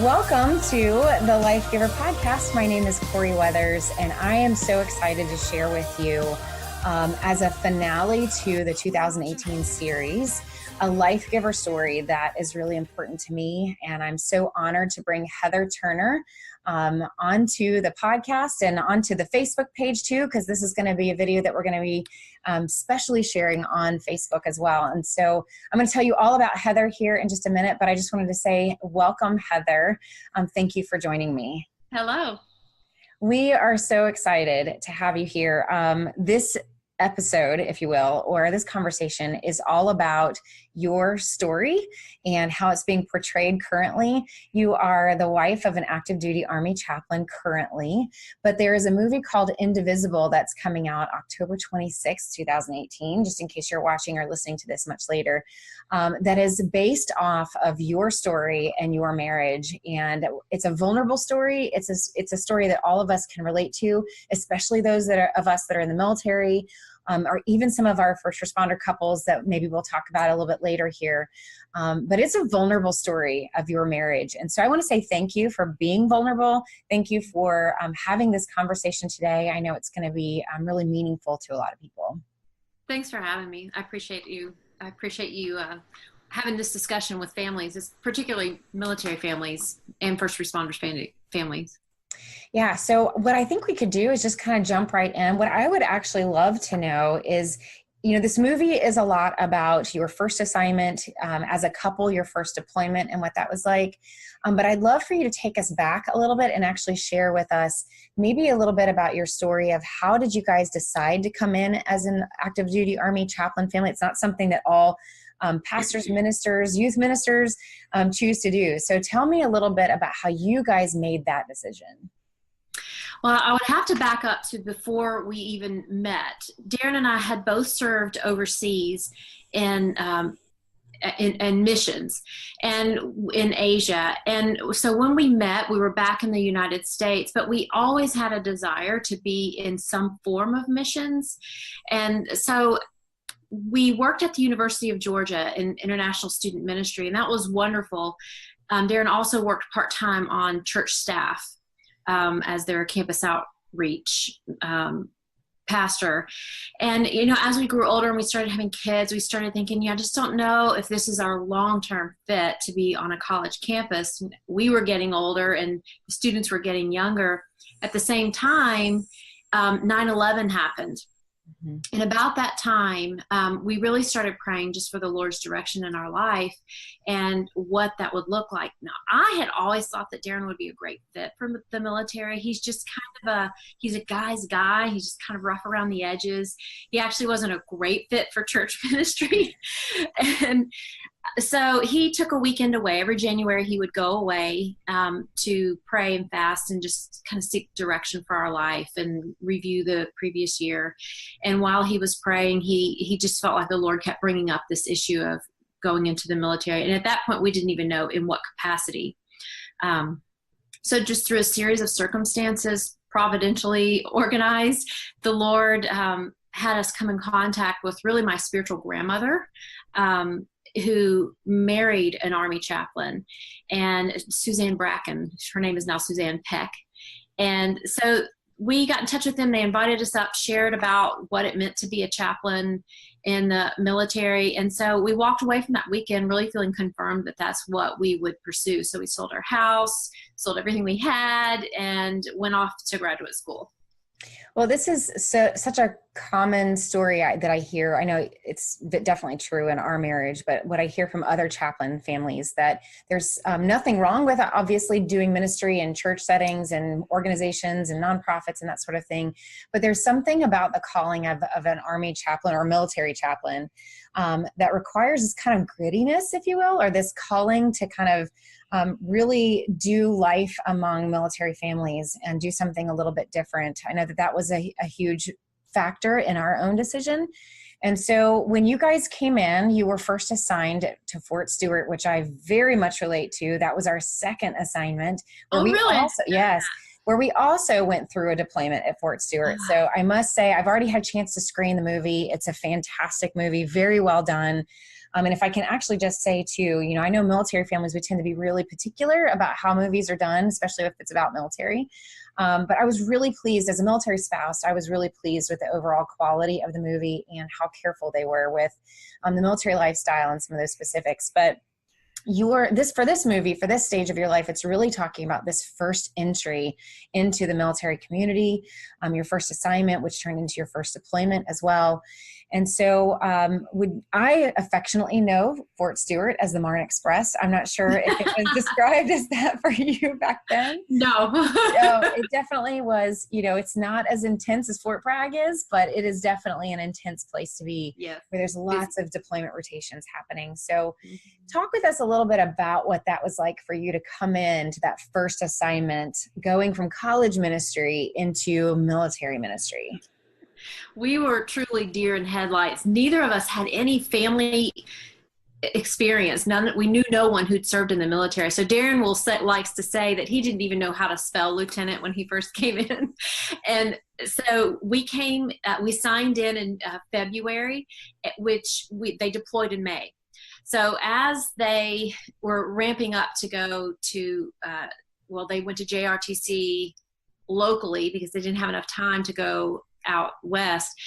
Welcome to the Life Giver podcast. My name is Corey Weathers, and I am so excited to share with you as a finale to the 2018 series, a Life Giver story that is really important to me. And I'm so honored to bring Heather Turner onto the podcast and onto the Facebook page too, because this is going to be a video that we're going to be specially sharing on Facebook as well. And so I'm going to tell you all about Heather here in just a minute, but I just wanted to say welcome, Heather. Thank you for joining me. Hello. We are so excited to have you here. This episode, if you will, or this conversation is all about your story and how it's being portrayed currently. You are the wife of an active duty Army chaplain currently, but there is a movie called Indivisible that's coming out October 26, 2018, just in case you're watching or listening to this much later, that is based off of your story and your marriage. And it's a vulnerable story. It's a story that all of us can relate to, especially those of us that are in the military, or even some of our first responder couples that maybe we'll talk about a little bit later here. But it's a vulnerable story of your marriage. And so I want to say thank you for being vulnerable. Thank you for having this conversation today. I know it's going to be really meaningful to a lot of people. Thanks for having me. I appreciate you. I appreciate you having this discussion with families, it's particularly military families and first responders families. Yeah. So what I think we could do is just kind of jump right in. What I would actually love to know is, this movie is a lot about your first assignment as a couple, your first deployment and what that was like. But I'd love for you to take us back a little bit and actually share with us maybe a little bit about your story of how did you guys decide to come in as an active duty Army chaplain family? It's not something that all pastors, ministers, youth ministers choose to do. So tell me a little bit about how you guys made that decision. Well, I would have to back up to before we even met. Darren and I had both served overseas in missions and in Asia. And so when we met, we were back in the United States, but we always had a desire to be in some form of missions. And so we worked at the University of Georgia in international student ministry, and that was wonderful. Darren also worked part-time on church staff as their campus outreach pastor. And, as we grew older and we started having kids, we started thinking, I just don't know if this is our long-term fit to be on a college campus. We were getting older and the students were getting younger. At the same time, 9/11 happened. Mm-hmm. And about that time, we really started praying just for the Lord's direction in our life and what that would look like. Now, I had always thought that Darren would be a great fit for the military. He's just he's a guy's guy. He's just kind of rough around the edges. He actually wasn't a great fit for church ministry. And so he took a weekend away. Every January he would go away to pray and fast and just kind of seek direction for our life and review the previous year. And while he was praying, he just felt like the Lord kept bringing up this issue of going into the military. And at that point, we didn't even know in what capacity. So just through a series of circumstances, providentially organized, the Lord had us come in contact with really my spiritual grandmother, who married an Army chaplain, and Suzanne Bracken. Her name is now Suzanne Peck. And so we got in touch with them. They invited us up, shared about what it meant to be a chaplain in the military. And so we walked away from that weekend really feeling confirmed that that's what we would pursue. So we sold our house, sold everything we had, and went off to graduate school. Well, this is such a common story that I hear. I know it's definitely true in our marriage, but what I hear from other chaplain families, that there's nothing wrong with obviously doing ministry in church settings and organizations and nonprofits and that sort of thing. But there's something about the calling of an Army chaplain or military chaplain that requires this kind of grittiness, if you will, or this calling to kind of really do life among military families and do something a little bit different. I know that was a huge factor in our own decision. And so when you guys came in, you were first assigned to Fort Stewart, which I very much relate to. That was our second assignment. Really? Yes. Where we also went through a deployment at Fort Stewart. So I must say, I've already had a chance to screen the movie. It's a fantastic movie, very well done. And if I can actually just say too, I know military families, we tend to be really particular about how movies are done, especially if it's about military. But I was really pleased as a military spouse. I was really pleased with the overall quality of the movie and how careful they were with the military lifestyle and some of those specifics. But for this movie, for this stage of your life, it's really talking about this first entry into the military community, your first assignment, which turned into your first deployment as well. And so I affectionately know Fort Stewart as the Marne Express. I'm not sure if it was described as that for you back then. No. No, it definitely was, it's not as intense as Fort Bragg is, but it is definitely an intense place to be, yes, where there's lots of deployment rotations happening. So talk with us a little bit about what that was like for you to come into that first assignment, going from college ministry into military ministry. We were truly deer in headlights. Neither of us had any family experience. We knew no one who'd served in the military. So Darren likes to say that he didn't even know how to spell lieutenant when he first came in. And so we signed in February, which they deployed in May. So as they were ramping up to go to, they went to JRTC locally because they didn't have enough time to go out west.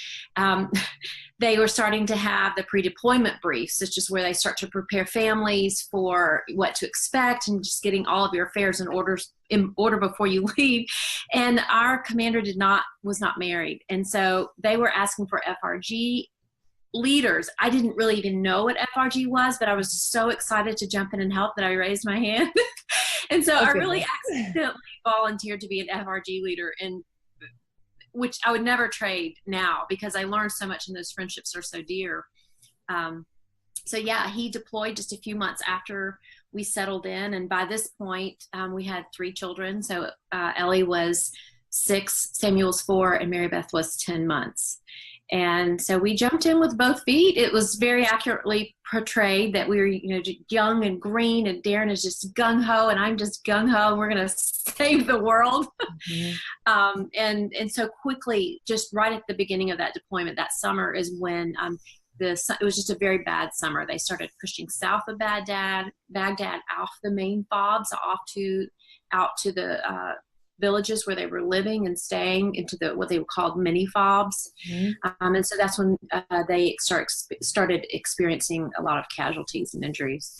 They were starting to have the pre-deployment briefs. It's just where they start to prepare families for what to expect and just getting all of your affairs in order before you leave. And our commander was not married. And so they were asking for FRG leaders. I didn't really even know what FRG was, but I was so excited to jump in and help that I raised my hand. And so I really accidentally volunteered to be an FRG leader, and which I would never trade now because I learned so much and those friendships are so dear. So yeah, he deployed just a few months after we settled in. And by this point, we had 3 children. So Ellie was 6, Samuel was 4, and Mary Beth was 10 months. And so we jumped in with both feet. It was very accurately portrayed that we were, young and green, and Darren is just gung-ho, and I'm just gung-ho, and we're going to save the world. Mm-hmm. And so quickly, just right at the beginning of that deployment, that summer is when it was just a very bad summer. They started pushing south of Baghdad off the main fobs, out to the villages where they were living and staying, into what they called mini fobs. Mm-hmm. And so that's when they started experiencing a lot of casualties and injuries.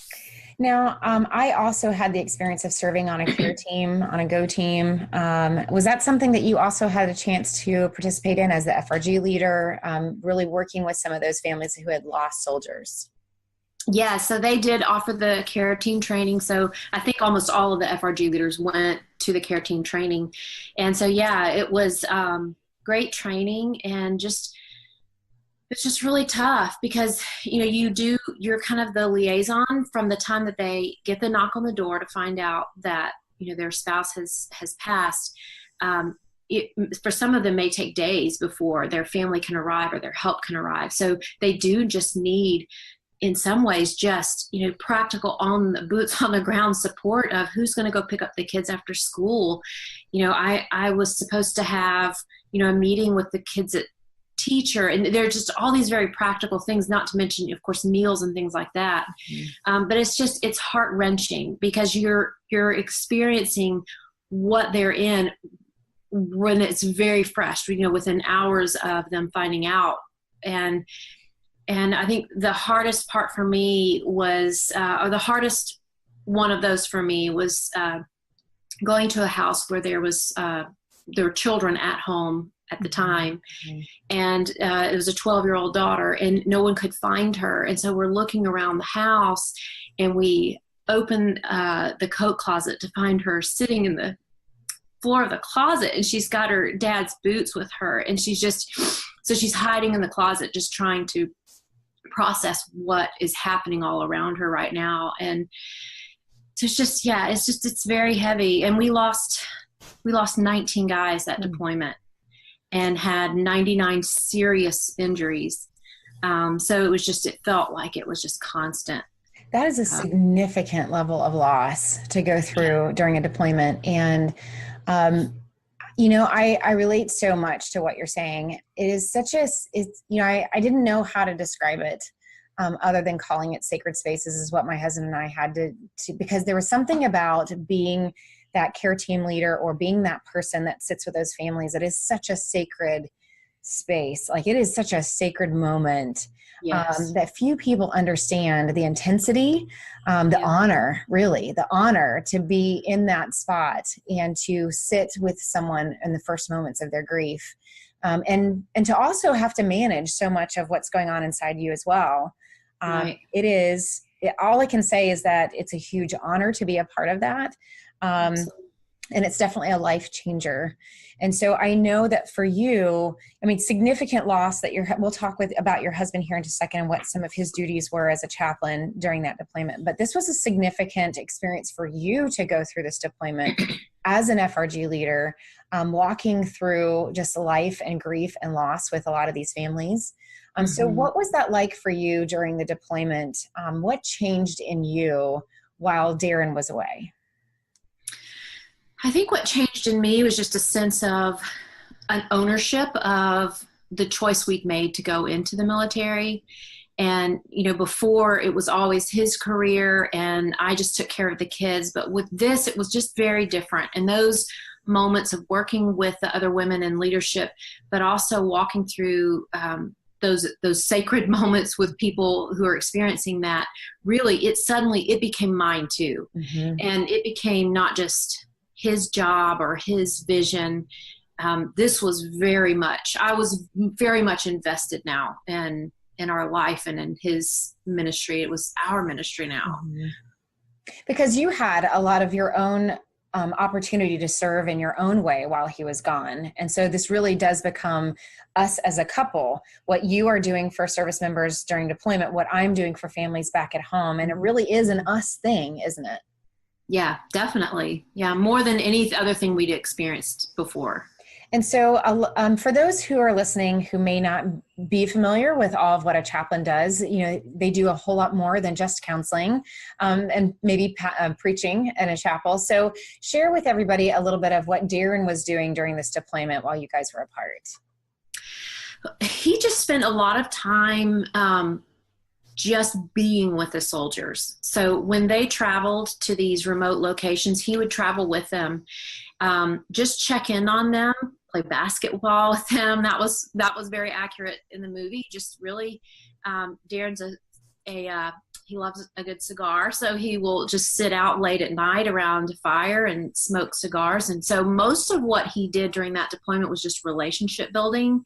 Now, I also had the experience of serving on a care team, on a GO team. Was that something that you also had a chance to participate in as the FRG leader, really working with some of those families who had lost soldiers? Yeah, so they did offer the care team training. So I think almost all of the FRG leaders went to the care team training. And so, yeah, it was great training, and it's just really tough because, you're kind of the liaison from the time that they get the knock on the door to find out that, their spouse has passed. For some of them may take days before their family can arrive or their help can arrive. So they do just need, in some ways, just, practical boots on the ground support of who's going to go pick up the kids after school. I was supposed to have, a meeting with the kids at teacher, and there are just all these very practical things, not to mention, of course, meals and things like that. Mm-hmm. But it's heart-wrenching because you're experiencing what they're in when it's very fresh, within hours of them finding out. And I think the hardest part for me was, or the hardest one of those for me was going to a house where there were children at home at the time. Mm-hmm. And it was a 12-year-old daughter, and no one could find her. And so we're looking around the house, and we open the coat closet to find her sitting in the floor of the closet, and she's got her dad's boots with her, and she's hiding in the closet, just trying to process what is happening all around her right now. And so it's very heavy. And we lost 19 guys that deployment and had 99 serious injuries. So it felt like it was just constant. That is a significant level of loss to go through during a deployment. And, I relate so much to what you're saying. It is I didn't know how to describe it. other than calling it sacred spaces, is what my husband and I had to because there was something about being that care team leader or being that person that sits with those families that is such a sacred space. Like, it is such a sacred moment. Yes. That few people understand the intensity, the honor, really, the honor to be in that spot and to sit with someone in the first moments of their grief. And to also have to manage so much of what's going on inside you as well. Right. All I can say is that it's a huge honor to be a part of that. And it's definitely a life changer. And so I know that for you, I mean, significant loss that we'll talk about your husband here in just a second and what some of his duties were as a chaplain during that deployment. But this was a significant experience for you to go through this deployment as an FRG leader, walking through just life and grief and loss with a lot of these families. So what was that like for you during the deployment? What changed in you while Darren was away? I think what changed in me was just a sense of an ownership of the choice we'd made to go into the military. And, before it was always his career and I just took care of the kids. But with this, it was just very different. And those moments of working with the other women in leadership, but also walking through those sacred moments with people who are experiencing that, really, it became mine too. And it became not just his job or his vision. This was I was very much invested now in our life and in his ministry. It was our ministry now. Because you had a lot of your own opportunity to serve in your own way while he was gone. And so this really does become us as a couple, what you are doing for service members during deployment, what I'm doing for families back at home. And it really is an us thing, isn't it? Yeah, definitely. Yeah, more than any other thing we'd experienced before. And so for those who are listening who may not be familiar with all of what a chaplain does, they do a whole lot more than just counseling and maybe preaching in a chapel. So share with everybody a little bit of what Darren was doing during this deployment while you guys were apart. He just spent a lot of time just being with the soldiers. So when they traveled to these remote locations, he would travel with them, just check in on them, play basketball with them. That was very accurate in the movie. Just really, Darren's he loves a good cigar, so he will just sit out late at night around a fire and smoke cigars. And so most of what he did during that deployment was just relationship building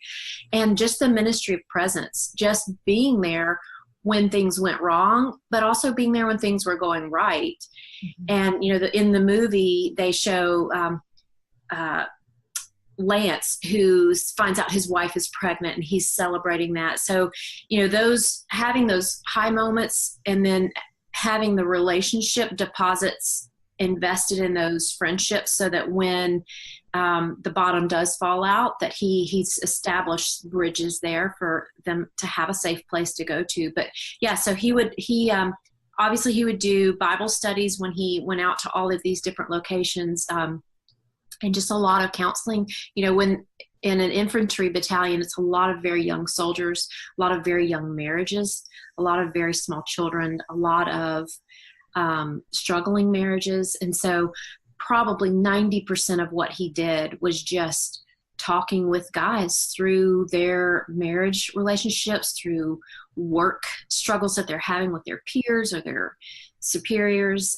and just the ministry of presence, just being there when things went wrong, but also being there when things were going right. And, in the movie, they show Lance, who finds out his wife is pregnant, and he's celebrating that. So, having those high moments and then having the relationship deposits invested in those friendships so that when the bottom does fall out, that he's established bridges there for them to have a safe place to go to. But yeah, so obviously he would do Bible studies when he went out to all of these different locations, and just a lot of counseling. When in an infantry battalion, it's a lot of very young soldiers, a lot of very young marriages, a lot of very small children, a lot of struggling marriages. And so probably 90% of what he did was just talking with guys through their marriage relationships, through work struggles that they're having with their peers or their superiors.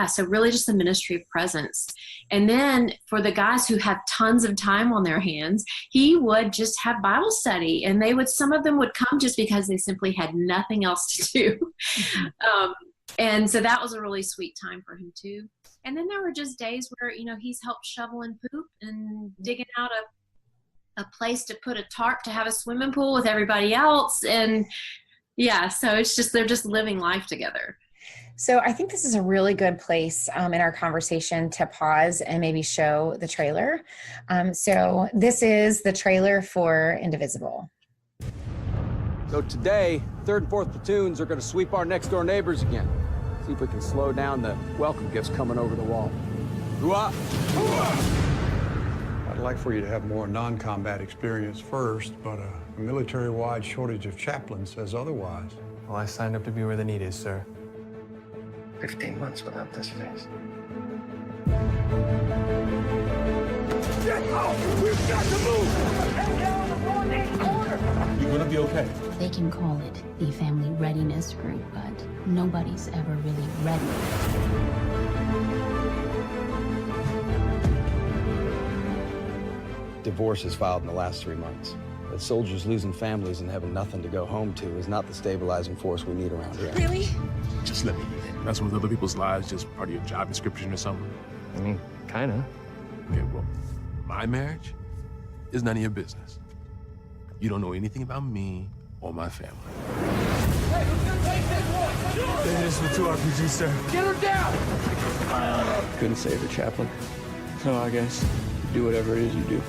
So really just the ministry of presence. And then for the guys who have tons of time on their hands, he would just have Bible study, and some of them would come just because they simply had nothing else to do. And so that was a really sweet time for him too. And then there were just days where, he's helped shovel and poop and digging out a place to put a tarp to have a swimming pool with everybody else. And yeah, so it's just, they're just living life together. So I think this is a really good place in our conversation to pause and maybe show the trailer. So this is the trailer for Indivisible. So today, 3rd and 4th platoons are going to sweep our next door neighbors again. See if we can slow down the welcome gifts coming over the wall. Hoo-ah! Hoo-ah! I'd like for you to have more non-combat experience first, but a military-wide shortage of chaplains says otherwise. Well, I signed up to be where the need is, sir. 15 months without this face. Get out! We've got to move! Head down the northeast corner! You're gonna be okay. They can call it the family readiness group, but nobody's ever really ready. Divorce is filed in the last 3 months. But soldiers losing families and having nothing to go home to is not the stabilizing force we need around here. Really? Just let me messing with other people's lives just part of your job description or something? I mean, kinda. Okay, well, my marriage is none of your business. You don't know anything about me or my family. Hey, who's gonna take this one? This is for 2 RPGs, sir. Get her down! Couldn't save her, Chaplain. So I guess do whatever it is you do.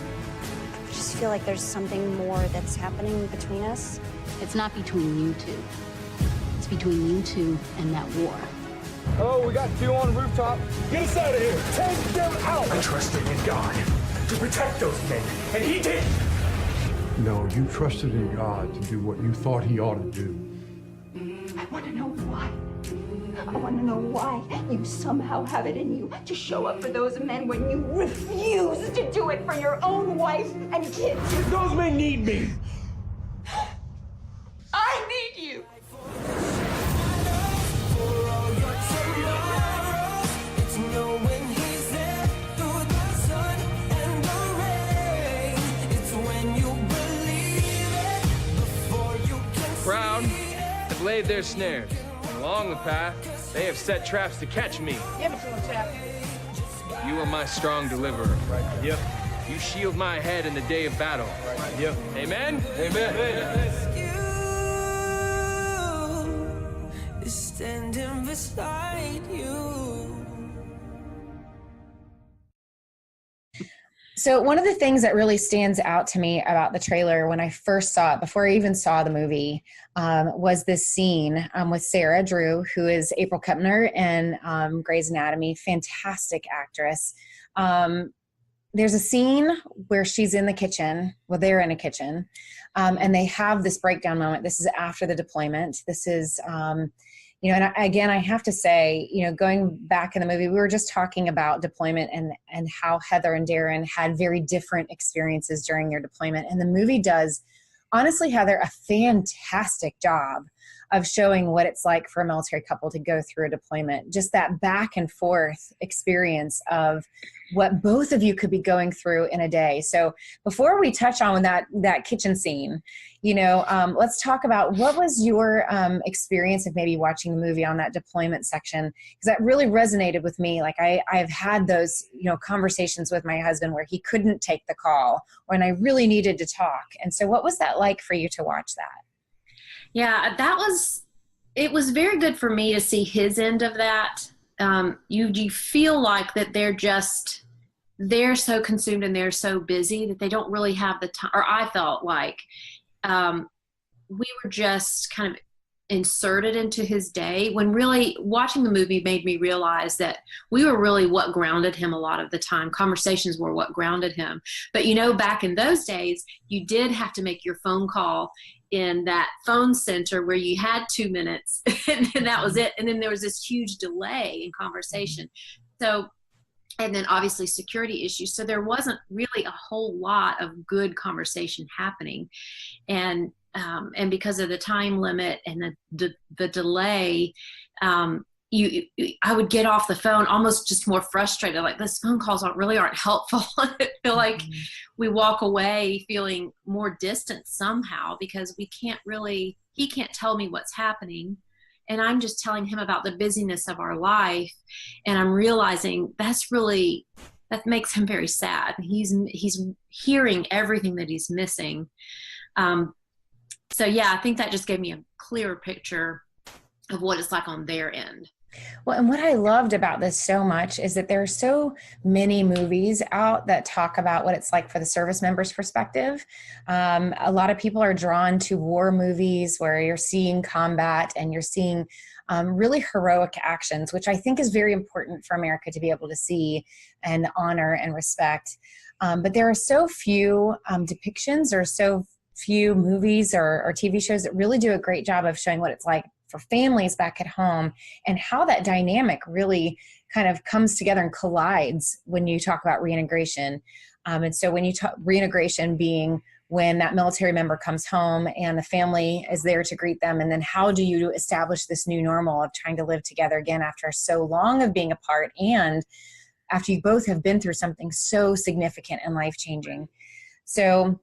I just feel like there's something more that's happening between us. It's not between you two. It's between you two and that war. Oh, we got 2 on the rooftop. Get us out of here! Take them out! I trusted in God to protect those men, and he did. No, you trusted in God to do what you thought he ought to do. I want to know why. I want to know why you somehow have it in you to show up for those men when you refuse to do it for your own wife and kids. Those men need me. I need you. Proud have laid their snares, and along the path, they have set traps to catch me. Give it to him, Chap. You are my strong deliverer. Right. Yep. You shield my head in the day of battle. Right. Yep. Amen? Amen. Is standing beside you. So one of the things that really stands out to me about the trailer when I first saw it, before I even saw the movie, was this scene with Sarah Drew, who is April Kepner in Grey's Anatomy, fantastic actress. There's a scene where she's in the kitchen, well, they're in a kitchen, and they have this breakdown moment. This is after the deployment. This is, and again, I have to say, going back in the movie, we were just talking about deployment and how Heather and Darren had very different experiences during their deployment. And the movie does, honestly, Heather, a fantastic job of showing what it's like for a military couple to go through a deployment. Just that back and forth experience of what both of you could be going through in a day. So before we touch on that kitchen scene, let's talk about what was your experience of maybe watching the movie on that deployment section, because that really resonated with me. Like I've had those, conversations with my husband where he couldn't take the call when I really needed to talk. And so what was that like for you to watch that? Yeah, it was very good for me to see his end of that. You feel like that they're so consumed and they're so busy that they don't really have the time, or I felt like we were just kind of inserted into his day, when really watching the movie made me realize that we were really what grounded him a lot of the time. Conversations were what grounded him. But back in those days, you did have to make your phone call in that phone center where you had 2 minutes and then that was it. And then there was this huge delay in conversation. So, and then obviously security issues. So there wasn't really a whole lot of good conversation happening. And because of the time limit and the delay, I would get off the phone almost just more frustrated. Like, this phone calls aren't helpful. I feel like we walk away feeling more distant somehow because he can't tell me what's happening. And I'm just telling him about the busyness of our life. And I'm realizing that makes him very sad. He's hearing everything that he's missing. So yeah, I think that just gave me a clearer picture of what it's like on their end. Well, and what I loved about this so much is that there are so many movies out that talk about what it's like for the service member's perspective. A lot of people are drawn to war movies where you're seeing combat and you're seeing really heroic actions, which I think is very important for America to be able to see and honor and respect. But there are so few depictions or so few movies or TV shows that really do a great job of showing what it's like for families back at home and how that dynamic really kind of comes together and collides when you talk about reintegration. And so when you talk reintegration being when that military member comes home and the family is there to greet them, and then how do you establish this new normal of trying to live together again after so long of being apart and after you both have been through something so significant and life-changing. So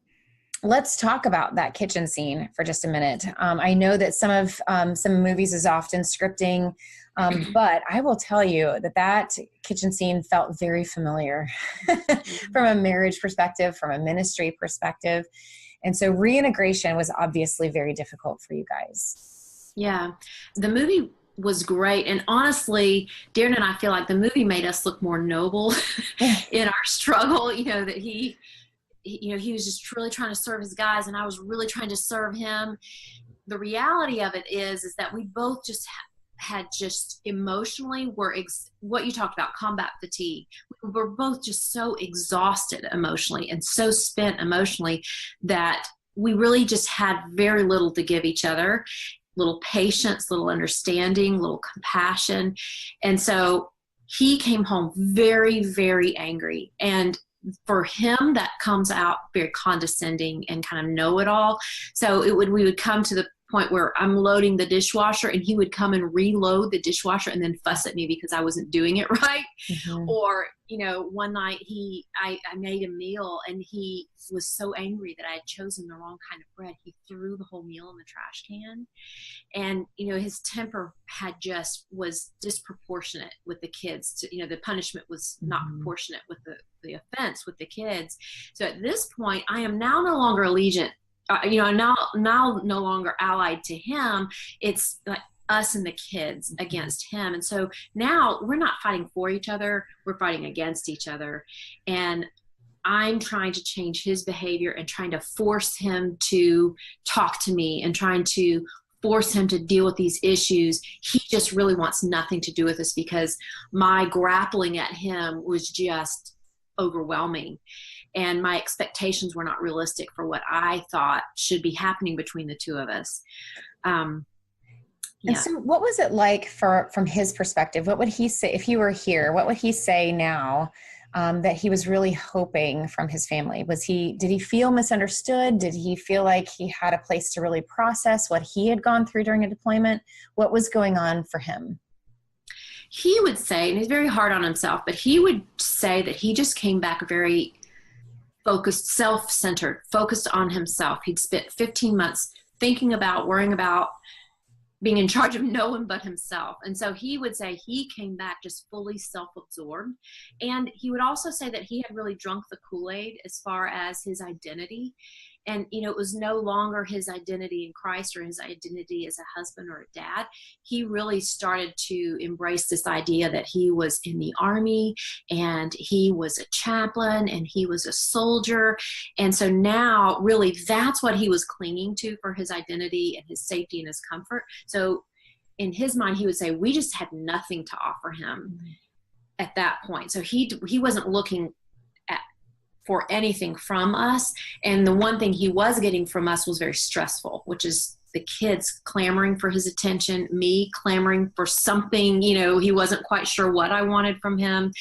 let's talk about that kitchen scene for just a minute. I know that some movies is often scripting, but I will tell you that kitchen scene felt very familiar from a marriage perspective, from a ministry perspective. And so reintegration was obviously very difficult for you guys. Yeah, the movie was great. And honestly, Darren and I feel like the movie made us look more noble in our struggle, that he was just really trying to serve his guys, and I was really trying to serve him. The reality of it is that we both just had just emotionally what you talked about, combat fatigue. We were both just so exhausted emotionally and so spent emotionally that we really just had very little to give each other, little patience, little understanding, little compassion. And so he came home very, very angry. And for him, that comes out very condescending and kind of know-it-all. So we would come to the point where I'm loading the dishwasher and he would come and reload the dishwasher and then fuss at me because I wasn't doing it right. Mm-hmm. Or, one night I made a meal and he was so angry that I had chosen the wrong kind of bread. He threw the whole meal in the trash can. And, his temper was disproportionate with the kids. The punishment was not proportionate with the offense with the kids. So at this point, I am now no longer allegiant. I'm now no longer allied to him. It's like us and the kids against him. And so now we're not fighting for each other. We're fighting against each other. And I'm trying to change his behavior and trying to force him to talk to me and trying to force him to deal with these issues. He just really wants nothing to do with us because my grappling at him was just overwhelming. And my expectations were not realistic for what I thought should be happening between the two of us. And so what was it like from his perspective? What would he say if you were here? What would he say now that he was really hoping from his family? Did he feel misunderstood? Did he feel like he had a place to really process what he had gone through during a deployment? What was going on for him? He would say, and he's very hard on himself, but he would say that he just came back very focused, self-centered, focused on himself. He'd spent 15 months thinking about, worrying about, being in charge of no one but himself. And so he would say he came back just fully self-absorbed. And he would also say that he had really drunk the Kool-Aid as far as his identity. And, it was no longer his identity in Christ or his identity as a husband or a dad. He really started to embrace this idea that he was in the Army and he was a chaplain and he was a soldier. And so now really that's what he was clinging to for his identity and his safety and his comfort. So in his mind, he would say, we just had nothing to offer him at that point. So he wasn't looking for anything from us. And the one thing he was getting from us was very stressful, which is the kids clamoring for his attention, me clamoring for something, he wasn't quite sure what I wanted from him.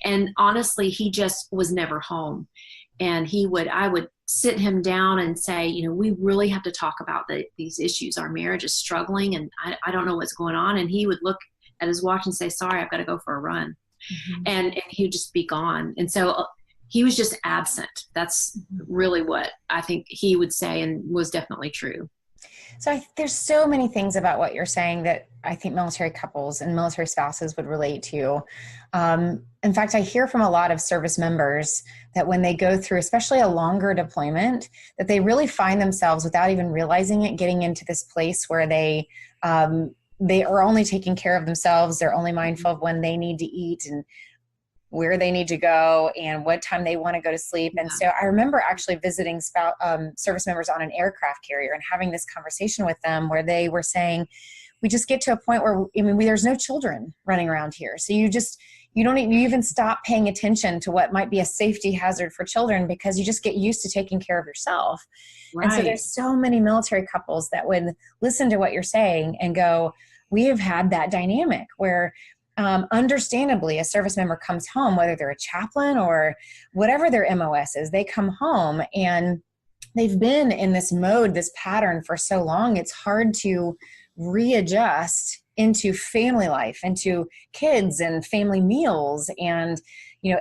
And honestly, he just was never home. And I would sit him down and say, we really have to talk about these issues. Our marriage is struggling and I don't know what's going on. And he would look at his watch and say, sorry, I've got to go for a run. Mm-hmm. And he would just be gone. And so he was just absent. That's really what I think he would say and was definitely true. So there's so many things about what you're saying that I think military couples and military spouses would relate to. In fact, I hear from a lot of service members that when they go through, especially a longer deployment, that they really find themselves without even realizing it, getting into this place where they are only taking care of themselves. They're only mindful of when they need to eat and where they need to go and what time they want to go to sleep. And so I remember actually visiting service members on an aircraft carrier and having this conversation with them where they were saying, we just get to a point where, I mean, there's no children running around here. So you even stop paying attention to what might be a safety hazard for children because you just get used to taking care of yourself. Right. And so there's so many military couples that would listen to what you're saying and go, we have had that dynamic where understandably a service member comes home, whether they're a chaplain or whatever their MOS is, they come home and they've been in this mode, this pattern for so long, it's hard to readjust into family life, into kids and family meals and,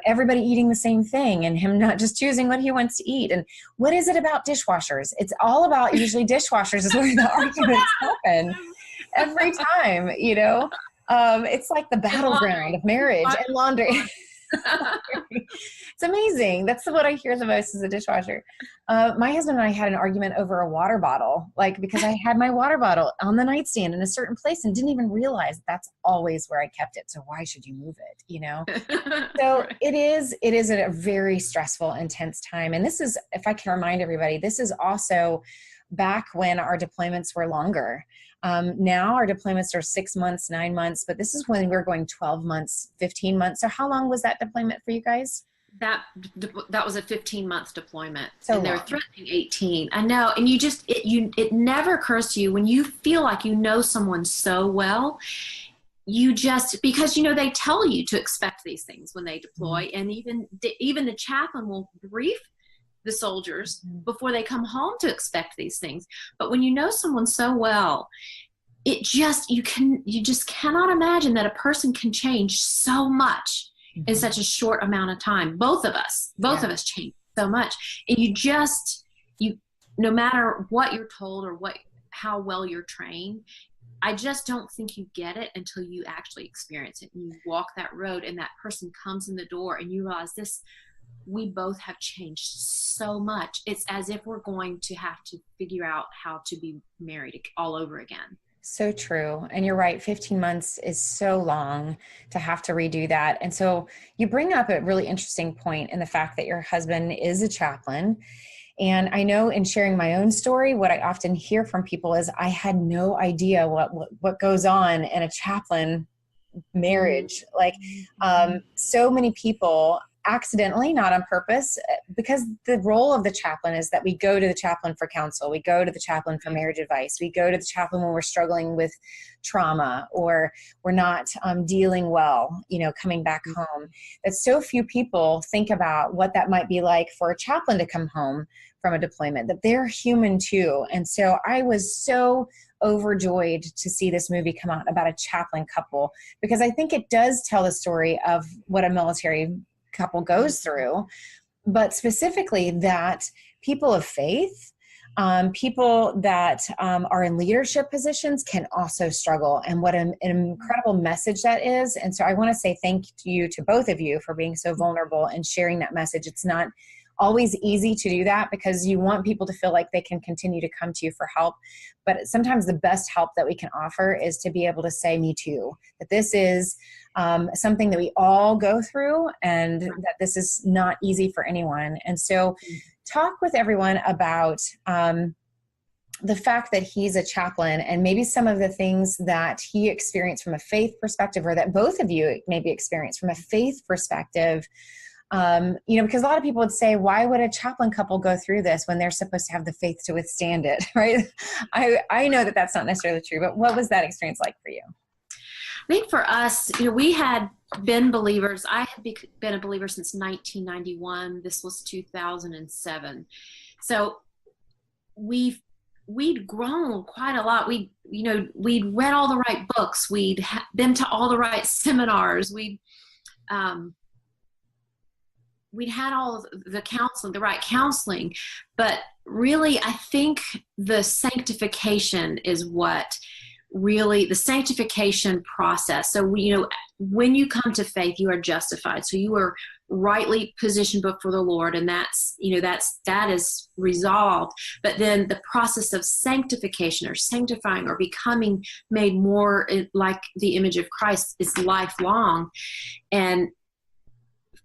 everybody eating the same thing and him not just choosing what he wants to eat. And what is it about dishwashers? It's all about usually dishwashers is where the arguments happen every time, it's like the battleground of marriage and laundry. It's amazing. That's what I hear the most is a dishwasher. My husband and I had an argument over a water bottle, because I had my water bottle on the nightstand in a certain place and didn't even realize that's always where I kept it. So why should you move it? So right. It is a very stressful, intense time. And this is, if I can remind everybody, this is also back when our deployments were longer. Now our deployments are 6 months, 9 months, but this is when we're going 12 months, 15 months. So how long was that deployment for you guys? That was a 15-month deployment, so and they're threatening 18. I know, and it never occurs to you when you feel like you know someone so well, because they tell you to expect these things when they deploy, and even the chaplain will brief the soldiers before they come home to expect these things. But when you know someone so well, you just cannot imagine that a person can change so much in such a short amount of time. Both of us change so much. And no matter what you're told or how well you're trained, I just don't think you get it until you actually experience it. And you walk that road and that person comes in the door and you realize we both have changed so much. It's as if we're going to have to figure out how to be married all over again. So true. And you're right. 15 months is so long to have to redo that. And so you bring up a really interesting point in the fact that your husband is a chaplain. And I know in sharing my own story, what I often hear from people is I had no idea what goes on in a chaplain marriage. So many people accidentally, not on purpose, because the role of the chaplain is that we go to the chaplain for counsel. We go to the chaplain for marriage advice. We go to the chaplain when we're struggling with trauma or we're not dealing well, coming back home. That so few people think about what that might be like for a chaplain to come home from a deployment, that they're human too. And so I was so overjoyed to see this movie come out about a chaplain couple, because I think it does tell the story of what a military couple goes through, but specifically that people of faith, people that are in leadership positions can also struggle, and what an incredible message that is. And so I want to say thank you to both of you for being so vulnerable and sharing that message. It's not always easy to do that because you want people to feel like they can continue to come to you for help. But sometimes the best help that we can offer is to be able to say, me too, that this is something that we all go through and that this is not easy for anyone. And so talk with everyone about the fact that he's a chaplain and maybe some of the things that he experienced from a faith perspective, or that both of you maybe experienced from a faith perspective. Because a lot of people would say, why would a chaplain couple go through this when they're supposed to have the faith to withstand it, right? I know that that's not necessarily true, but what was that experience like for you? I think for us, we had been believers. I had been a believer since 1991. This was 2007. So we'd grown quite a lot. We'd read all the right books. We'd been to all the right seminars. We'd had all of the right counseling, but really I think the sanctification is what really, the sanctification process. So when you come to faith, you are justified. So you are rightly positioned before the Lord, and that is resolved. But then the process of sanctification or sanctifying or becoming made more like the image of Christ is lifelong. And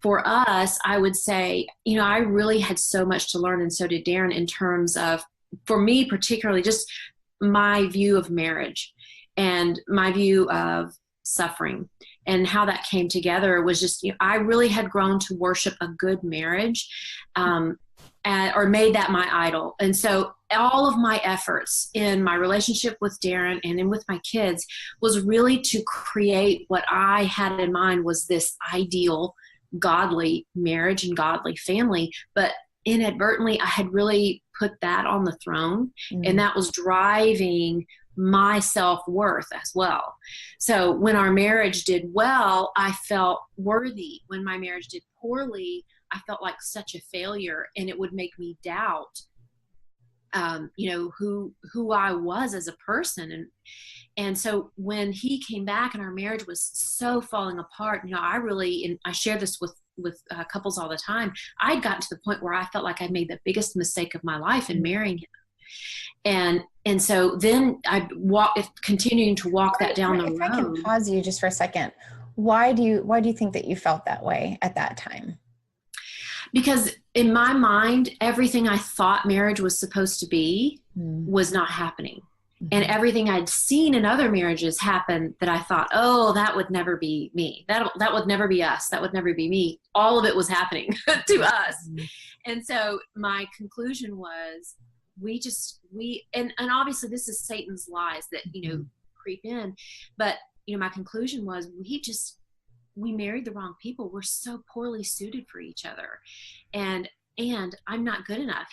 for us, I would say, I really had so much to learn, and so did Darren, in terms of, for me particularly, just my view of marriage. and my view of suffering. And how that came together was just, I really had grown to worship a good marriage, or made that my idol. And so all of my efforts in my relationship with Darren and then with my kids was really to create what I had in mind was this ideal godly marriage and godly family. But inadvertently, I had really put that on the throne, and that was driving my self-worth as well. So when our marriage did well, I felt worthy. When my marriage did poorly, I felt like such a failure, and it would make me doubt, who I was as a person. And so when he came back and our marriage was so falling apart, and I share this with couples all the time, I'd gotten to the point where I felt like I'd made the biggest mistake of my life in marrying him. And so then I continuing to walk that down the road. If I can pause you just for a second, why do you think that you felt that way at that time? Because in my mind, everything I thought marriage was supposed to be was not happening. And everything I'd seen in other marriages happen that I thought, oh, that would never be me. That would never be us. That would never be me. All of it was happening to us. And so my conclusion was, and obviously this is Satan's lies that, creep in. But, my conclusion was we married the wrong people. We're so poorly suited for each other. And I'm not good enough.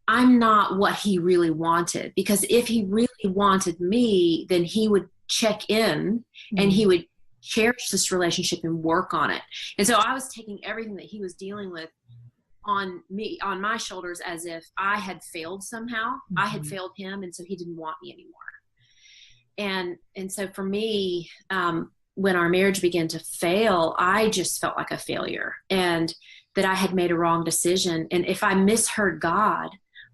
I'm not what he really wanted, because if he really wanted me, then he would check in and he would cherish this relationship and work on it. And so I was taking everything that he was dealing with on my shoulders, as if I had failed somehow. I had failed him, and so he didn't want me anymore. And so for me, when our marriage began to fail, I just felt like a failure, and that I had made a wrong decision. And if I misheard God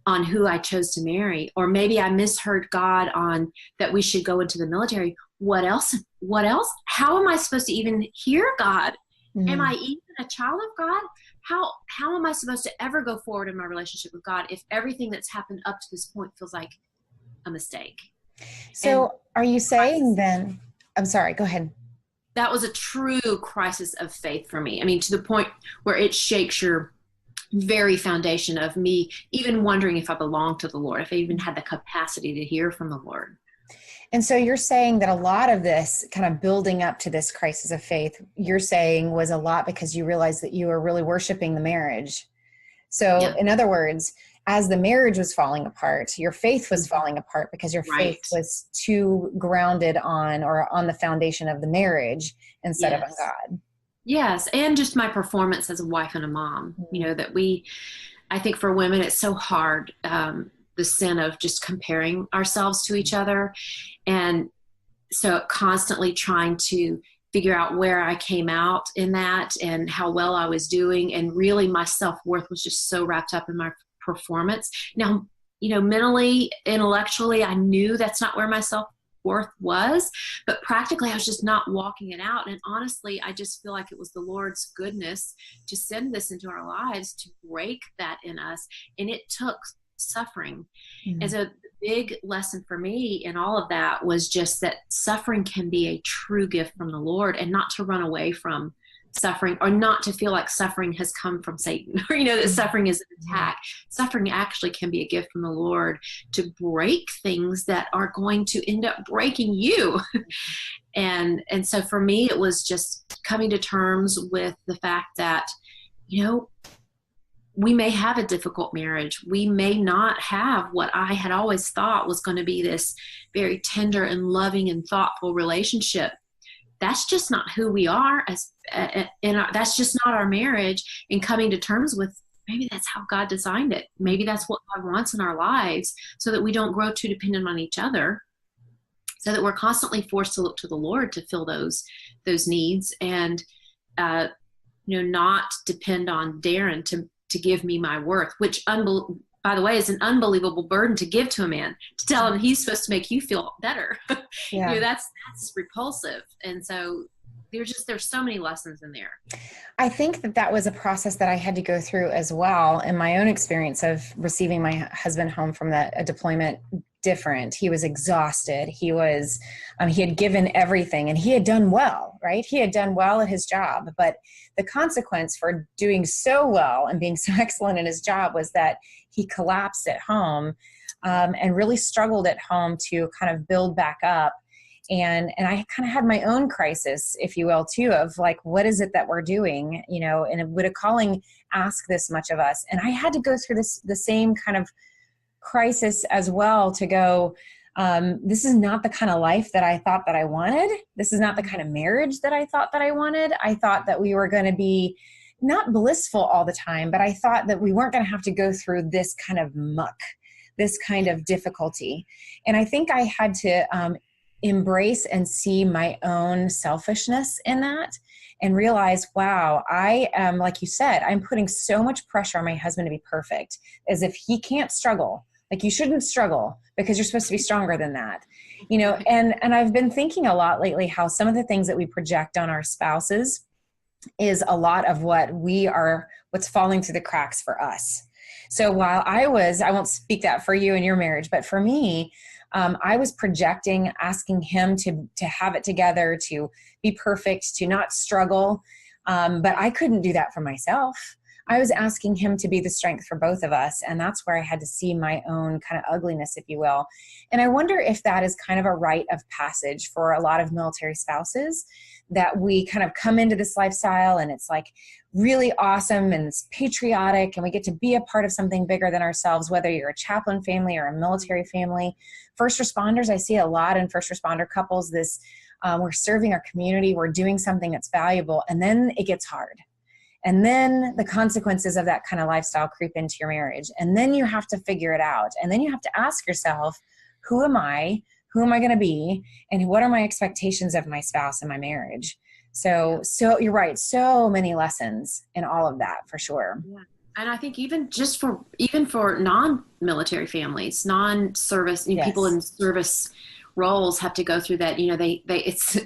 on who I chose to marry, or maybe I misheard God on that we should go into the military, what else? How am I supposed to even hear God? Am I even a child of God? How am I supposed to ever go forward in my relationship with God if everything that's happened up to this point feels like a mistake? So are you saying then, I'm sorry, go ahead. That was a true crisis of faith for me. I mean, to the point where it shakes your very foundation of me even wondering if I belonged to the Lord, if I even had the capacity to hear from the Lord. And so you're saying that a lot of this kind of building up to this crisis of faith, you're saying was a lot because you realized that you were really worshiping the marriage. So in other words, as the marriage was falling apart, your faith was falling apart because your faith was too grounded on the foundation of the marriage instead of on God. Yes. And just my performance as a wife and a mom, I think for women, it's so hard, the sin of just comparing ourselves to each other. And so constantly trying to figure out where I came out in that and how well I was doing. And really my self-worth was just so wrapped up in my performance. Now, mentally, intellectually, I knew that's not where my self-worth was, but practically I was just not walking it out. And honestly, I just feel like it was the Lord's goodness to send this into our lives to break that in us. And it took suffering. And so the big lesson for me in all of that was just that suffering can be a true gift from the Lord, and not to run away from suffering, or not to feel like suffering has come from Satan, or that suffering is an attack. Suffering actually can be a gift from the Lord to break things that are going to end up breaking you. And so for me, it was just coming to terms with the fact that, we may have a difficult marriage. We may not have what I had always thought was going to be this very tender and loving and thoughtful relationship. That's just not who we are, that's just not our marriage. And coming to terms with, maybe that's how God designed it. Maybe that's what God wants in our lives, so that we don't grow too dependent on each other, so that we're constantly forced to look to the Lord to fill those needs, and not depend on Darren to give me my worth, which by the way, is an unbelievable burden to give to a man, to tell him he's supposed to make you feel better. Yeah. That's repulsive. And so there's so many lessons in there. I think that was a process that I had to go through as well in my own experience of receiving my husband home from a deployment different. He was exhausted. He was, he had given everything and he had done well, right? He had done well at his job, but the consequence for doing so well and being so excellent in his job was that he collapsed at home, and really struggled at home to kind of build back up. And I kind of had my own crisis, if you will, too, of like, what is it that we're doing, you know, and would a calling ask this much of us? And I had to go through the same kind of crisis as well, to go, this is not the kind of life that I thought that I wanted. This is not the kind of marriage that I thought that I wanted. I thought that we were going to be not blissful all the time, but I thought that we weren't going to have to go through this kind of muck, this kind of difficulty. And I think I had to embrace and see my own selfishness in that and realize, wow, I am, like you said, I'm putting so much pressure on my husband to be perfect, as if he can't struggle. Like, you shouldn't struggle because you're supposed to be stronger than that, you know? And I've been thinking a lot lately how some of the things that we project on our spouses is a lot of what's falling through the cracks for us. So while I won't speak that for you and your marriage, but for me, I was projecting, asking him to have it together, to be perfect, to not struggle. But I couldn't do that for myself. I was asking him to be the strength for both of us. And that's where I had to see my own kind of ugliness, if you will. And I wonder if that is kind of a rite of passage for a lot of military spouses, that we kind of come into this lifestyle and it's like really awesome and it's patriotic and we get to be a part of something bigger than ourselves, whether you're a chaplain family or a military family. First responders, I see a lot in first responder couples, this we're serving our community, we're doing something that's valuable, and then it gets hard. And then the consequences of that kind of lifestyle creep into your marriage. And then you have to figure it out. And then you have to ask yourself, who am I? Who am I going to be? And what are my expectations of my spouse and my marriage? So you're right. So many lessons in all of that, for sure. Yeah. And I think even for non-military families, non-service, Yes. people in service roles have to go through that. You know, it's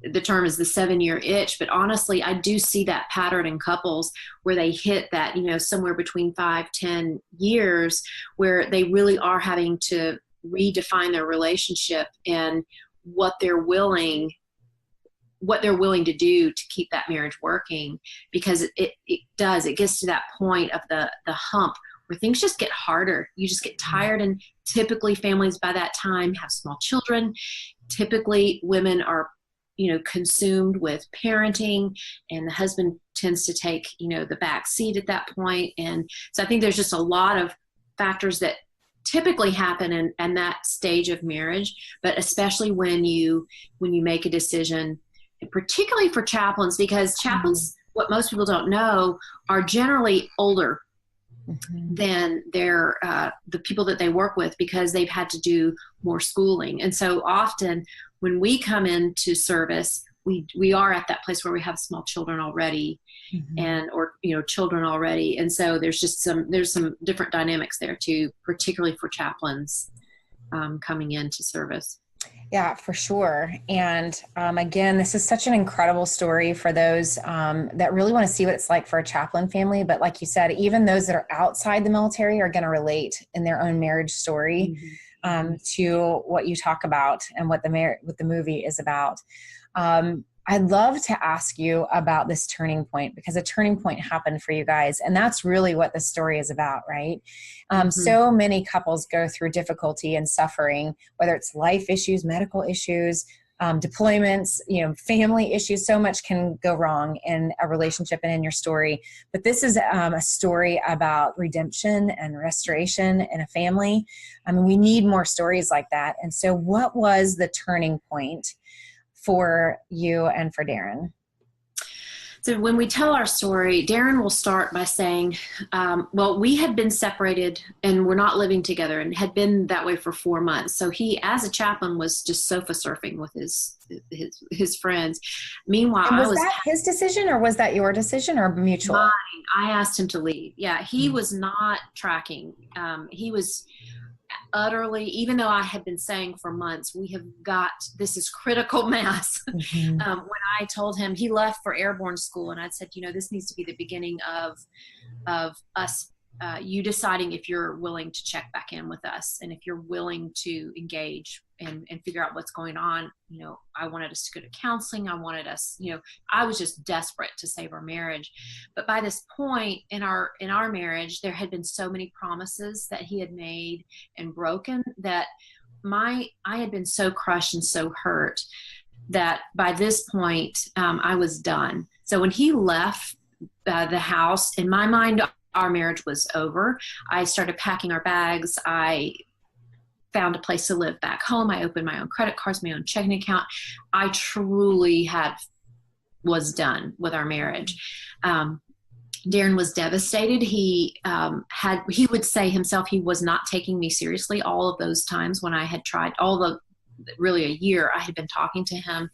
the term is the 7-year itch, but honestly, I do see that pattern in couples where they hit that, you know, somewhere between 5-10 years, where they really are having to redefine their relationship and what they're willing to do to keep that marriage working, because it gets to that point of the hump where things just get harder. You just get tired, and typically families by that time have small children. Typically women are, you know, consumed with parenting, and the husband tends to take, you know, the back seat at that point. And so I think there's just a lot of factors that typically happen in that stage of marriage, but especially when you make a decision, particularly for chaplains, because chaplains, what most people don't know, are generally older than the people that they work with, because they've had to do more schooling. And so often when we come into service, we are at that place where we have small children already, or you know, children already. And so there's some different dynamics there too, particularly for chaplains coming into service. Yeah, for sure. And again, this is such an incredible story for those that really want to see what it's like for a chaplain family. But like you said, even those that are outside the military are going to relate in their own marriage story to what you talk about and what the movie is about. I'd love to ask you about this turning point, because a turning point happened for you guys. And that's really what the story is about, right? So many couples go through difficulty and suffering, whether it's life issues, medical issues, deployments, you know, family issues. So much can go wrong in a relationship and in your story. But this is a story about redemption and restoration in a family. I mean, we need more stories like that. And so what was the turning point for you and for Darren? So when we tell our story, Darren will start by saying, well, we had been separated and we're not living together, and had been that way for 4 months. So he, as a chaplain, was just sofa surfing with his friends. Meanwhile, and was that his decision, or was that your decision, or mutual? Mine. I asked him to leave. Yeah, he was not tracking. He was utterly, even though I had been saying for months, we have got, this is critical mass. When I told him, he left for airborne school, and I said, you know, this needs to be the beginning of us you deciding if you're willing to check back in with us and if you're willing to engage and figure out what's going on. You know, I wanted us to go to counseling. I wanted us, you know, I was just desperate to save our marriage. But by this point in our marriage, there had been so many promises that he had made and broken that I had been so crushed and so hurt that by this point, I was done. So when he left the house, in my mind, our marriage was over. I started packing our bags. I found a place to live back home. I opened my own credit cards, my own checking account. I truly was done with our marriage. Darren was devastated. He would say himself he was not taking me seriously all of those times when I had tried, really a year I had been talking to him,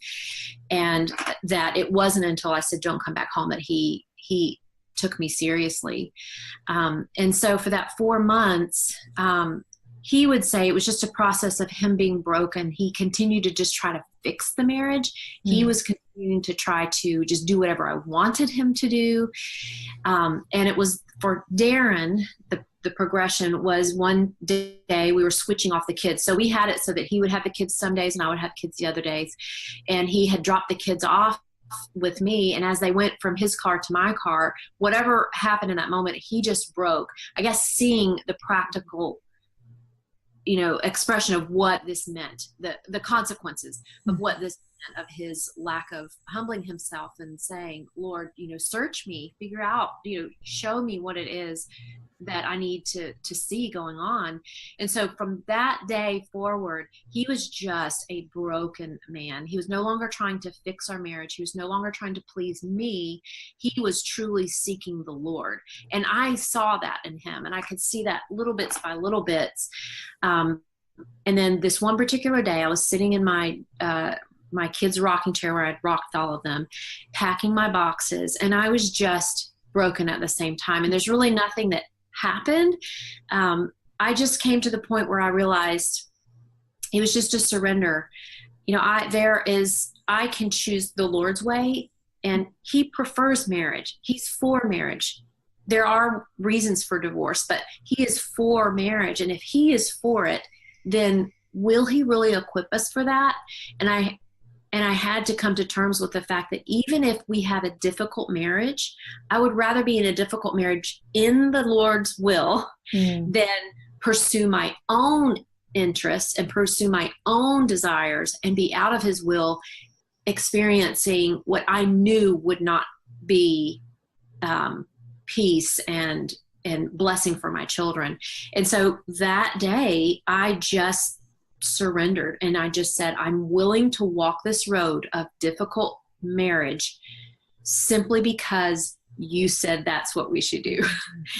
and that it wasn't until I said, don't come back home, that he took me seriously. And so for that 4 months, he would say it was just a process of him being broken. He continued to just try to fix the marriage. He was continuing to try to just do whatever I wanted him to do. And it was for Darren, the progression was one day we were switching off the kids. So we had it so that he would have the kids some days and I would have kids the other days. And he had dropped the kids off with me. And as they went from his car to my car, whatever happened in that moment, he just broke. I guess seeing the practical, you know, expression of what this meant, the consequences of what this meant, of his lack of humbling himself and saying, Lord, you know, search me, figure out, you know, show me what it is that I need to see going on. And so from that day forward, he was just a broken man. He was no longer trying to fix our marriage. He was no longer trying to please me. He was truly seeking the Lord. And I saw that in him, and I could see that little bits by little bits. And then this one particular day, I was sitting in my kids' rocking chair where I'd rocked all of them, packing my boxes, and I was just broken at the same time. And there's really nothing that happened. I just came to the point where I realized it was just a surrender. You know, I can choose the Lord's way, and he prefers marriage. He's for marriage. There are reasons for divorce, but he is for marriage. And if he is for it, then will he really equip us for that? And I had to come to terms with the fact that even if we have a difficult marriage, I would rather be in a difficult marriage in the Lord's will than pursue my own interests and pursue my own desires and be out of his will, experiencing what I knew would not be peace and blessing for my children. And so that day, I just surrendered, and I just said, I'm willing to walk this road of difficult marriage simply because you said that's what we should do.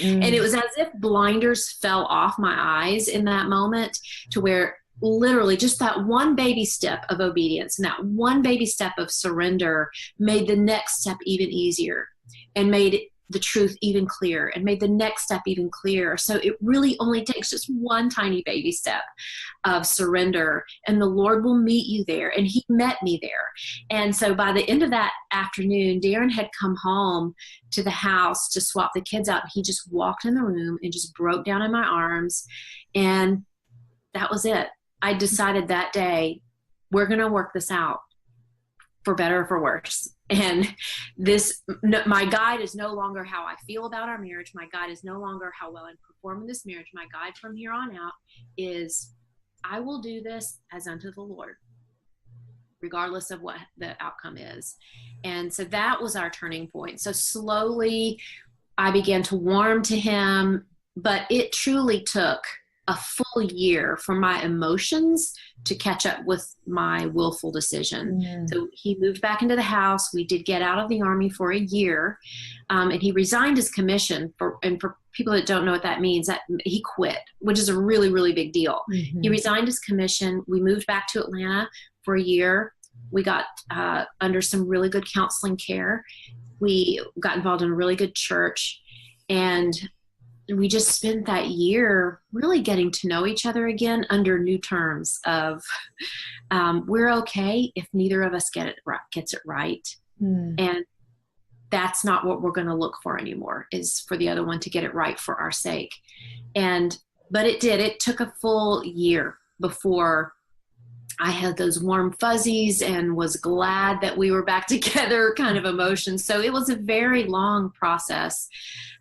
And it was as if blinders fell off my eyes in that moment, to where literally just that one baby step of obedience and that one baby step of surrender made the next step even easier, and made the truth even clearer, and made the next step even clearer. So it really only takes just one tiny baby step of surrender, and the Lord will meet you there. And he met me there. And so by the end of that afternoon, Darren had come home to the house to swap the kids out. He just walked in the room and just broke down in my arms. And that was it. I decided that day, we're going to work this out, for better or for worse. And my guide is no longer how I feel about our marriage. My guide is no longer how well I perform in this marriage. My guide from here on out is, I will do this as unto the Lord, regardless of what the outcome is. And so that was our turning point. So slowly I began to warm to him, but it truly took a full year for my emotions to catch up with my willful decision. So he moved back into the house. We did get out of the Army for a year, and he resigned his commission. For people that don't know what that means, that he quit, which is a really, really big deal. He resigned his commission. We moved back to Atlanta for a year. We got under some really good counseling care. We got involved in a really good church, and we just spent that year really getting to know each other again under new terms of we're okay if neither of us gets it right. And that's not what we're going to look for anymore, is for the other one to get it right for our sake. But it took a full year before I had those warm fuzzies and was glad that we were back together kind of emotions. So it was a very long process.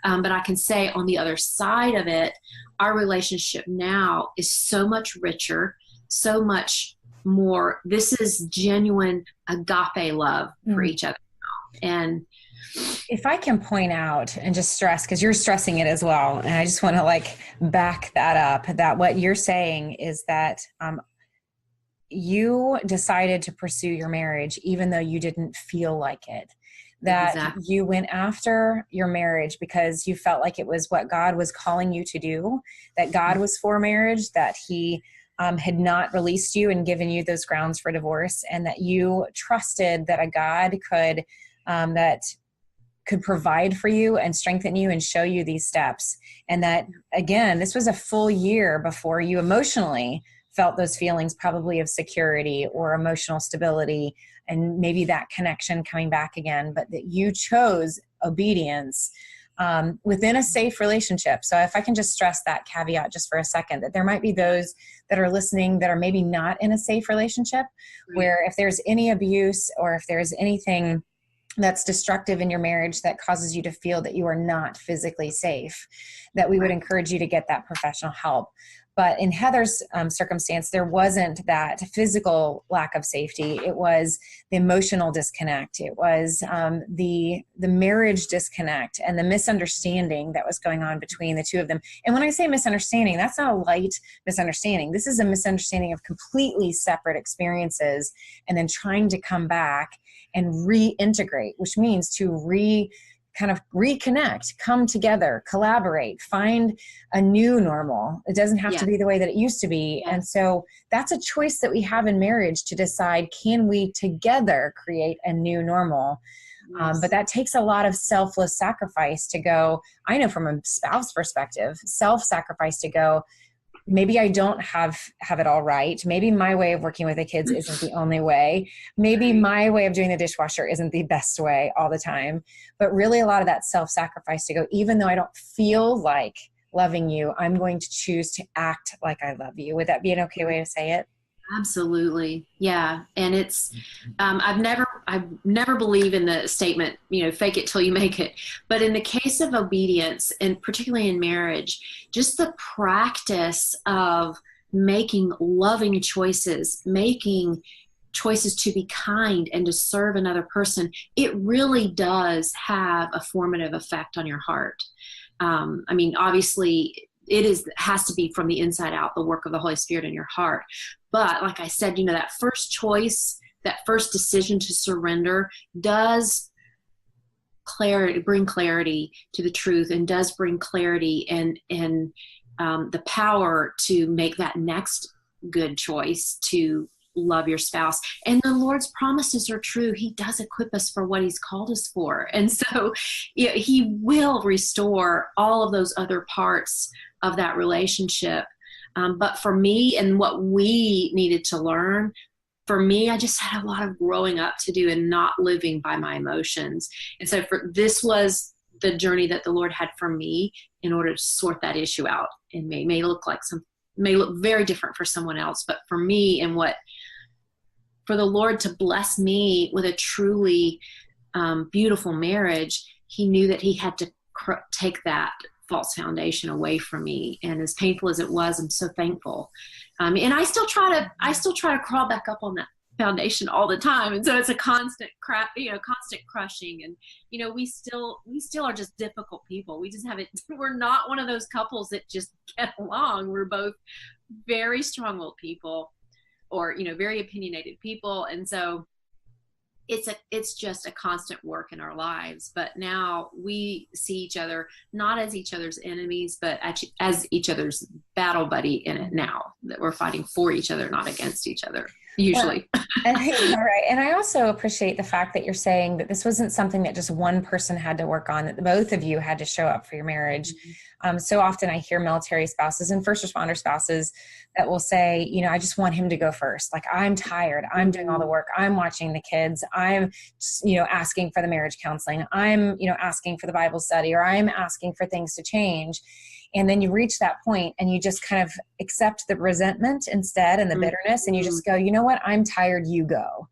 But I can say on the other side of it, our relationship now is so much richer, so much more. This is genuine agape love for each other now. And if I can point out and just stress, because you're stressing it as well, and I just want to like back that up, that what you're saying is that you decided to pursue your marriage even though you didn't feel like it. That Exactly. You went after your marriage because you felt like it was what God was calling you to do, that God was for marriage, that he had not released you and given you those grounds for divorce, and that you trusted that a God that could provide for you and strengthen you and show you these steps. And that, again, this was a full year before you emotionally felt those feelings probably of security or emotional stability and maybe that connection coming back again, but that you chose obedience within a safe relationship. So if I can just stress that caveat just for a second, that there might be those that are listening that are maybe not in a safe relationship, where if there's any abuse or if there's anything that's destructive in your marriage that causes you to feel that you are not physically safe, that we would encourage you to get that professional help. But in Heather's circumstance, there wasn't that physical lack of safety. It was the emotional disconnect. It was the marriage disconnect and the misunderstanding that was going on between the two of them. And when I say misunderstanding, that's not a light misunderstanding. This is a misunderstanding of completely separate experiences and then trying to come back and reintegrate, which means to reconnect, come together, collaborate, find a new normal. It doesn't have to be the way that it used to be. Yeah. And so that's a choice that we have in marriage to decide, can we together create a new normal? Yes. But that takes a lot of selfless sacrifice to go. I know from a spouse perspective, self-sacrifice to go, maybe I don't have it all right. Maybe my way of working with the kids isn't the only way. Maybe my way of doing the dishwasher isn't the best way all the time. But really a lot of that self-sacrifice to go, even though I don't feel like loving you, I'm going to choose to act like I love you. Would that be an okay way to say it? Absolutely. Yeah. And it's, I've never believed in the statement, fake it till you make it. But in the case of obedience, and particularly in marriage, just the practice of making loving choices, making choices to be kind and to serve another person, it really does have a formative effect on your heart. Obviously has to be from the inside out, the work of the Holy Spirit in your heart. But like I said, that first choice, that first decision to surrender does bring clarity to the truth, and does bring clarity and the power to make that next good choice to love your spouse. And the Lord's promises are true. He does equip us for what he's called us for. And so he will restore all of those other parts of that relationship. But for me, and what we needed to learn, for me, I just had a lot of growing up to do and not living by my emotions. And so this was the journey that the Lord had for me in order to sort that issue out. And may look very different for someone else, but for me, and for the Lord to bless me with a truly beautiful marriage, he knew that he had to take that false foundation away from me. And as painful as it was, I'm so thankful. And I still try to crawl back up on that foundation all the time. And so it's a constant constant crushing. And, we still are just difficult people. We're not one of those couples that just get along. We're both very strong-willed people, or, very opinionated people. And so it's just a constant work in our lives. But now we see each other not as each other's enemies, but as each other's battle buddy in it now, that we're fighting for each other, not against each other. usually. All right. And I also appreciate the fact that you're saying that this wasn't something that just one person had to work on, that both of you had to show up for your marriage. So often I hear military spouses and first responder spouses that will say, you know, I just want him to go first. Like, I'm tired. I'm doing all the work. I'm watching the kids. I'm, you know, asking for the marriage counseling. I'm, you know, asking for the Bible study, or I'm asking for things to change. And then you reach that point and you just kind of accept the resentment instead and the bitterness, and you just go, you know what, I'm tired, you go.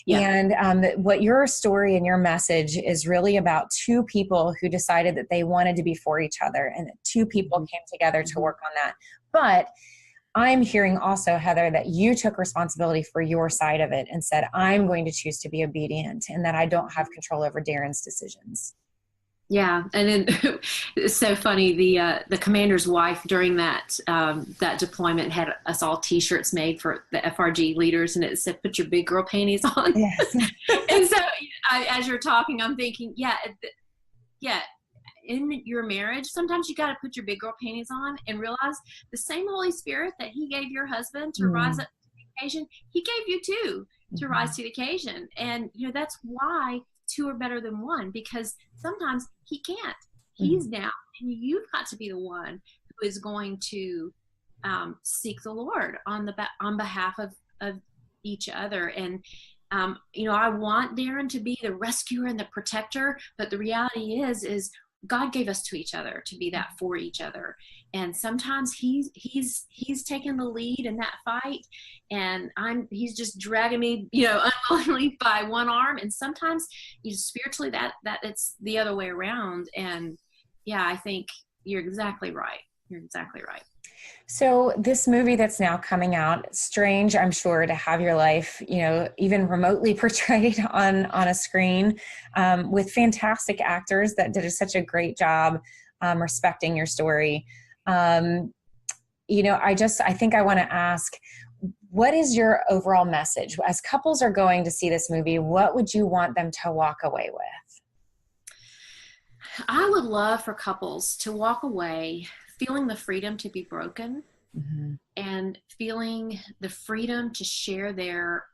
Yeah. And what your story and your message is really about two people who decided that they wanted to be for each other, and that two people came together to work on that. But I'm hearing also, Heather, that you took responsibility for your side of it and said, I'm going to choose to be obedient, and that I don't have control over Darren's decisions. Yeah, and then it's so funny. The commander's wife during that deployment had us all T-shirts made for the FRG leaders, and it said, "Put your big girl panties on." Yes. And so, as you're talking, I'm thinking, yeah. In your marriage, sometimes you got to put your big girl panties on and realize the same Holy Spirit that He gave your husband to rise up to the occasion, He gave you too to rise to the occasion, and you know that's why two are better than one, because sometimes he can't. He's down, and you've got to be the one who is going to seek the Lord on behalf of each other. And you know, I want Darren to be the rescuer and the protector, but the reality is God gave us to each other to be that for each other. And sometimes he's taking the lead in that fight, and he's just dragging me, you know, unwillingly by one arm. And sometimes, you know, spiritually that it's the other way around. And yeah, I think you're exactly right. You're exactly right. So this movie that's now coming out, strange, I'm sure, to have your life, you know, even remotely portrayed on a screen, with fantastic actors that did such a great job respecting your story. You know, I think I want to ask, what is your overall message? As couples are going to see this movie, what would you want them to walk away with? I would love for couples to walk away feeling the freedom to be broken, and feeling the freedom to share their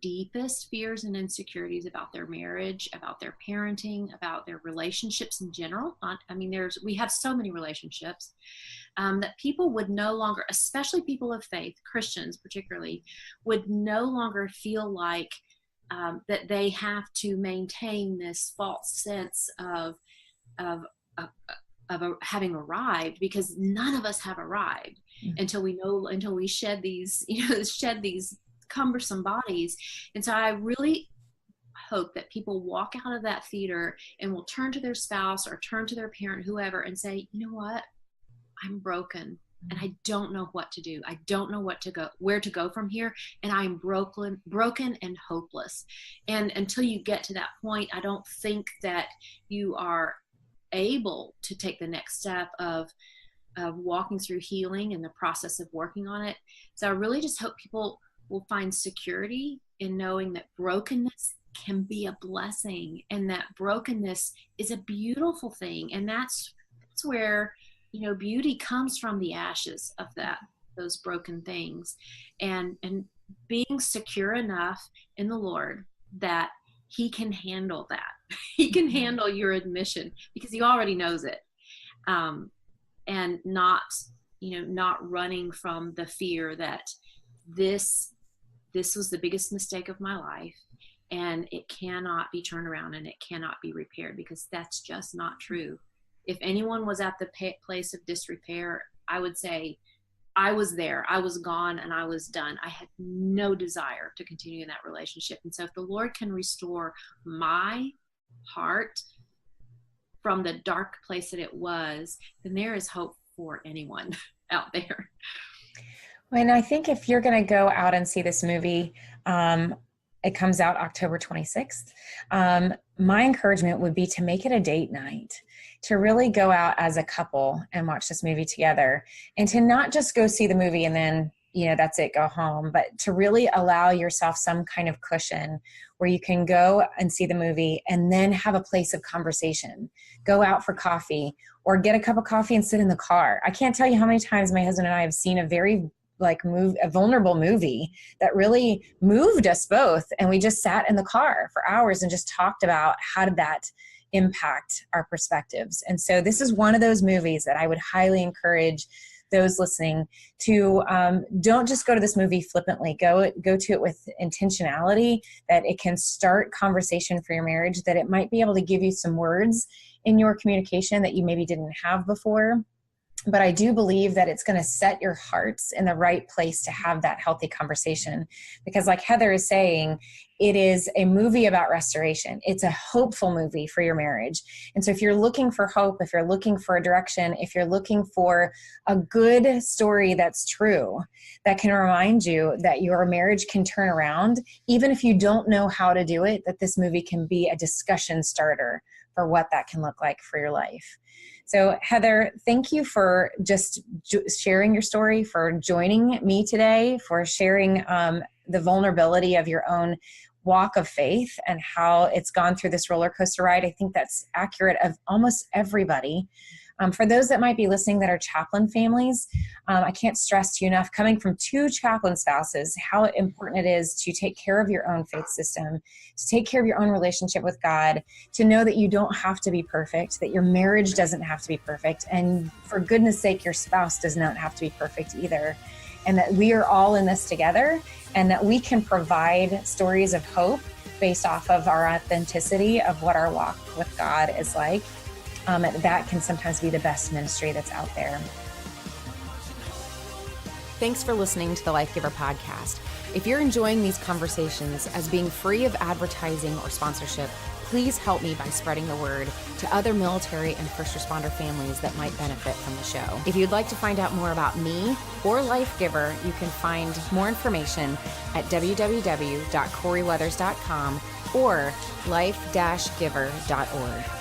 deepest fears and insecurities about their marriage, about their parenting, about their relationships in general. I mean, we have so many relationships that people would no longer, especially people of faith, Christians particularly, would no longer feel like that they have to maintain this false sense of having arrived, because none of us have arrived until we shed these cumbersome bodies. And so I really hope that people walk out of that theater and will turn to their spouse or turn to their parent, whoever, and say, you know what, I'm broken and I don't know what to do. I don't know where to go from here. And I'm broken and hopeless. And until you get to that point, I don't think that you are able to take the next step of walking through healing and the process of working on it. So I really just hope people will find security in knowing that brokenness can be a blessing, and that brokenness is a beautiful thing. And that's where, you know, beauty comes from the ashes of those broken things, and being secure enough in the Lord that He can handle that. He can handle your admission because He already knows it. And not running from the fear that this was the biggest mistake of my life, and it cannot be turned around and it cannot be repaired, because that's just not true. If anyone was at the place of disrepair, I would say I was there, I was gone, and I was done. I had no desire to continue in that relationship. And so if the Lord can restore my heart from the dark place that it was, then there is hope for anyone out there. And I think if you're going to go out and see this movie, it comes out October 26th. My encouragement would be to make it a date night, to really go out as a couple and watch this movie together, and to not just go see the movie and then, you know, that's it, go home, but to really allow yourself some kind of cushion where you can go and see the movie and then have a place of conversation. Go out for coffee or get a cup of coffee and sit in the car. I can't tell you how many times my husband and I have seen a very a vulnerable movie that really moved us both. And we just sat in the car for hours and just talked about how did that impact our perspectives. And so this is one of those movies that I would highly encourage those listening to don't just go to this movie flippantly. Go to it with intentionality, that it can start conversation for your marriage, that it might be able to give you some words in your communication that you maybe didn't have before. But I do believe that it's going to set your hearts in the right place to have that healthy conversation. Because like Heather is saying, it is a movie about restoration. It's a hopeful movie for your marriage. And so if you're looking for hope, if you're looking for a direction, if you're looking for a good story that's true, that can remind you that your marriage can turn around, even if you don't know how to do it, that this movie can be a discussion starter for what that can look like for your life. So Heather, thank you for just sharing your story, for joining me today, for sharing the vulnerability of your own walk of faith and how it's gone through this roller coaster ride. I think that's accurate of almost everybody. For those that might be listening that are chaplain families, I can't stress to you enough, coming from two chaplain spouses, how important it is to take care of your own faith system, to take care of your own relationship with God, to know that you don't have to be perfect, that your marriage doesn't have to be perfect, and for goodness sake, your spouse does not have to be perfect either. And that we are all in this together, and that we can provide stories of hope based off of our authenticity of what our walk with God is like. That can sometimes be the best ministry that's out there. Thanks for listening to the Life Giver podcast. If you're enjoying these conversations as being free of advertising or sponsorship, please help me by spreading the word to other military and first responder families that might benefit from the show. If you'd like to find out more about me or Life Giver, you can find more information at www.coreyweathers.com or life-giver.org.